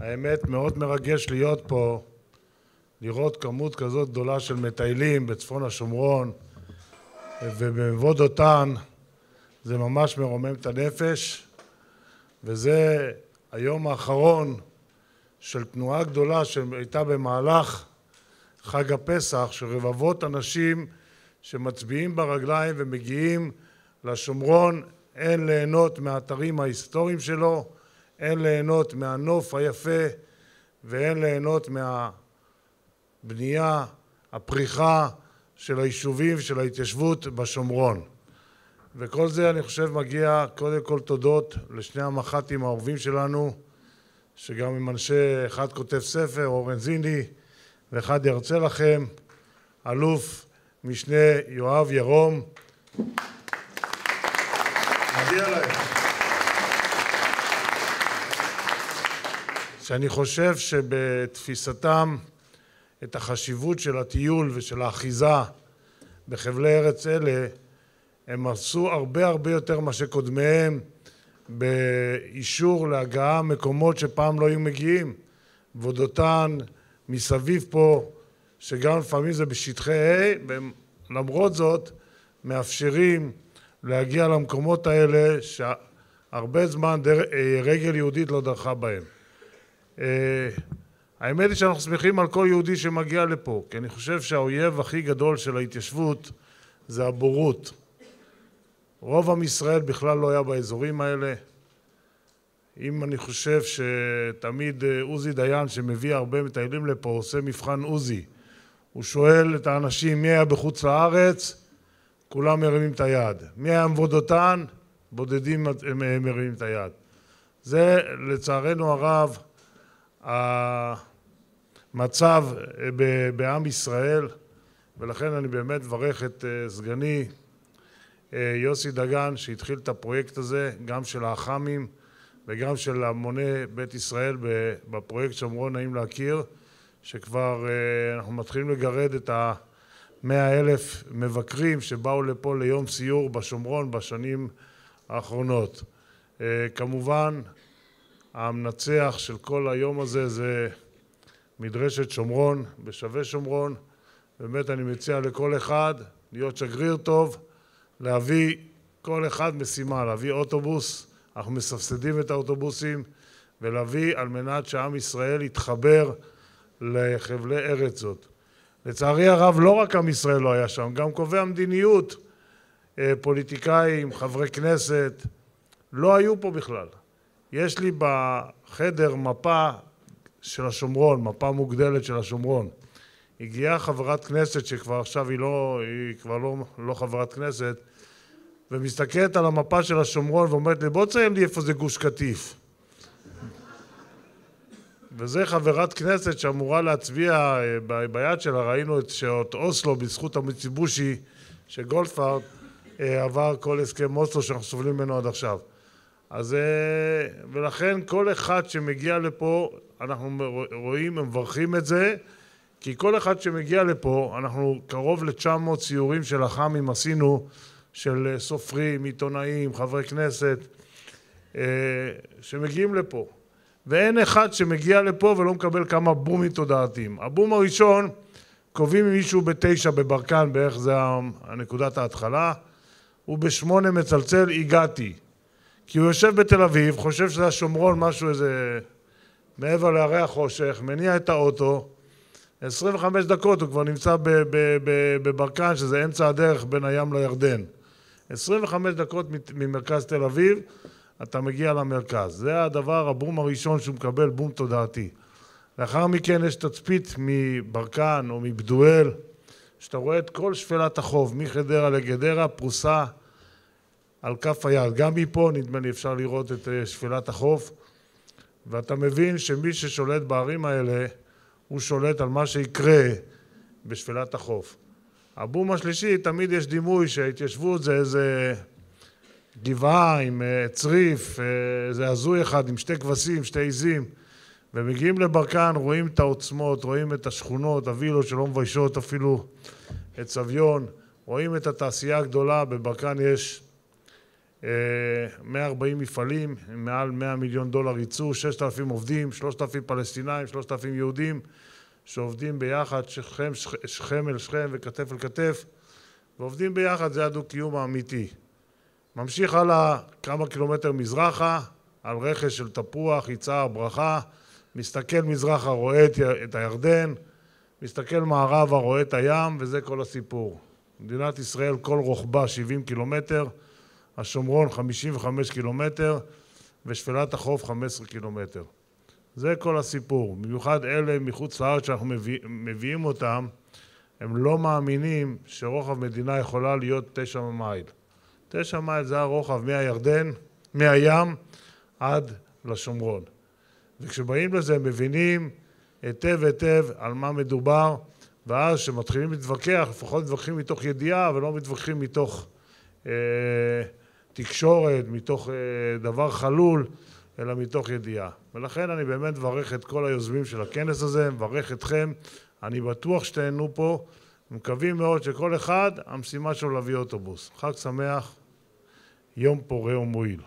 האמת מאוד מרגש להיות פה, לראות כמות כזאת גדולה של מטיילים בצפון השומרון ובמבוא דותן. זה ממש מרומם את הנפש, וזה היום האחרון של תנועה גדולה שהייתה במהלך חג הפסח, של רבבות אנשים שמצביעים ברגליים ומגיעים לשומרון, אין ליהנות מהאתרים ההיסטוריים שלו, אין ליהנות מהנוף היפה ואין ליהנות מהבנייה, הפריחה של היישובים, של ההתיישבות בשומרון. וכל זה אני חושב מגיע קודם כל תודות לשני המח"טים האהובים שלנו, שגם עם אנשי, אחד כותב ספר, אורן זיני, ואחד ירצה לכם, אלוף משנה יואב ירום. מגיע להם. שאני חושב שבתפיסתם את החשיבות של הטיול ושל האחיזה בחבלי ארץ אלה, הם עשו הרבה יותר מה שקודמיהם באישור להגעה מקומות שפעם לא היו מגיעים. ודותן מסביב פה, שגם לפעמים זה בשטחי A, למרות זאת מאפשרים להגיע למקומות האלה שהרבה זמן רגל יהודית לא דרכה בהם. האמת היא שאנחנו שמחים על כל יהודי שמגיע לפה, כי אני חושב שהאויב הכי גדול של ההתיישבות זה הבורות. רוב עם ישראל בכלל לא היה באזורים האלה. אם אני חושב שתמיד עוזי דיין שמביא הרבה מטיילים לפה עושה מבחן עוזי, הוא שואל את האנשים מי היה בחוץ לארץ, כולם מרימים את היד. מי היה מבוא דותן? בודדים מרימים את היד. זה לצערנו הרב המצב בעם ישראל, ולכן אני באמת מברך את סגני יוסי דגן שהתחיל את הפרויקט הזה, גם של האח"מים וגם של המוני בית ישראל בפרויקט שומרון נעים להכיר, שכבר אנחנו מתחילים לגרד את 100,000 מבקרים שבאו לפה ליום סיור בשומרון בשנים האחרונות. כמובן המנצח של כל היום הזה זה מדרשת שומרון בשווה שומרון. באמת אני מציע לכל אחד להיות שגריר טוב, להביא כל אחד משימה, להביא אוטובוס, אנחנו מסבסדים את האוטובוסים, ולהביא על מנת שעם ישראל יתחבר לחבלי ארץ זאת. לצערי הרב לא רק עם ישראל לא היה שם, גם קובעי המדיניות, פוליטיקאים, חברי כנסת, לא היו פה בכלל. יש לי בחדר מפה של השומרון, מפה מוגדלת של השומרון. הגיעה חברת כנסת שכבר עכשיו היא כבר לא חברת כנסת, ומסתכלת על המפה של השומרון ואומרת לי, בוא תציין לי איפה זה גוש קטיף. וזה חברת כנסת שאמורה להצביע ביד שלה, ראינו שאת אוסלו בזכות המיצובישי שגולדפרב עבר כל הסכם אוסלו שאנחנו סובלים ממנו עד עכשיו. אז ולכן כל אחד שמגיע לפה אנחנו רואים ומברכים את זה, כי כל אחד שמגיע לפה, אנחנו קרוב ל-900 ציורים של אח"מים עשינו, של סופרים, עיתונאים, חברי כנסת, שמגיעים לפה. ואין אחד שמגיע לפה ולא מקבל כמה בומים תודעתיים. הבום הראשון, קובעים מישהו ב9 בברקן, בערך זה נקודת ההתחלה, הוא ב8 מצלצל, הגעתי. כי הוא יושב בתל אביב, חושב שזה השומרון, משהו איזה מעבר להרי החושך, מניע את האוטו, 25 דקות הוא כבר נמצא בברקן, שזה אמצע הדרך בין הים לירדן. 25 דקות ממרכז תל אביב, אתה מגיע למרכז. זה הדבר, הבום הראשון שהוא מקבל, בום תודעתי. לאחר מכן יש תצפית מברקן או מבדואל, שאתה רואה את כל שפלת החוף, מחדרה לגדרה, פרוסה על כף היד. גם מפה נדמה לי אפשר לראות את שפלת החוף, ואתה מבין שמי ששולט בערים האלה, הוא שולט על מה שיקרה בשפלת החוף. הבום השלישי, תמיד יש דימוי שההתיישבות זה איזה גבעה עם צריף, איזה הזוי אחד עם שתי כבשים, שתי עיזים, ומגיעים לברקן, רואים את העוצמות, רואים את השכונות, הווילות שלא מביישות אפילו את סביון, רואים את התעשייה הגדולה, בברקן יש 140 מפעלים, מעל $100 מיליון ייצוא, 6,000 עובדים, 3,000 פלסטינאים, 3,000 יהודים, שעובדים ביחד, שכם אל שכם וכתף אל כתף, ועובדים ביחד, זה הדו-קיום האמיתי. ממשיך הלאה כמה קילומטר מזרחה, על רכס של תפוח, יצהר, ברכה, מסתכל מזרחה, רואה את הירדן, מסתכל מערבה, רואה את הים, וזה כל הסיפור. מדינת ישראל כל רוחבה 70 קילומטר, השומרון 55 קילומטר, ושפלת החוף 15 קילומטר. זה כל הסיפור. במיוחד אלה מחוץ לארץ שאנחנו מביאים אותם, הם לא מאמינים שרוחב מדינה יכולה להיות 9 מייל. 9 מייל זה הרוחב מהירדן, מהים עד לשומרון. וכשבאים לזה הם מבינים היטב על מה מדובר, ואז שמתחילים להתווכח, לפחות מתווכחים מתוך ידיעה, ולא מתווכחים מתוך תקשורת, מתוך דבר חלול, אלא מתוך ידיעה. ולכן אני באמת מברך את כל היוזמים של הכנס הזה, מברך אתכם, אני בטוח שתהנו פה, מקווים מאוד שכל אחד, המשימה שלו להביא אוטובוס. חג שמח, יום פורה ומועיל.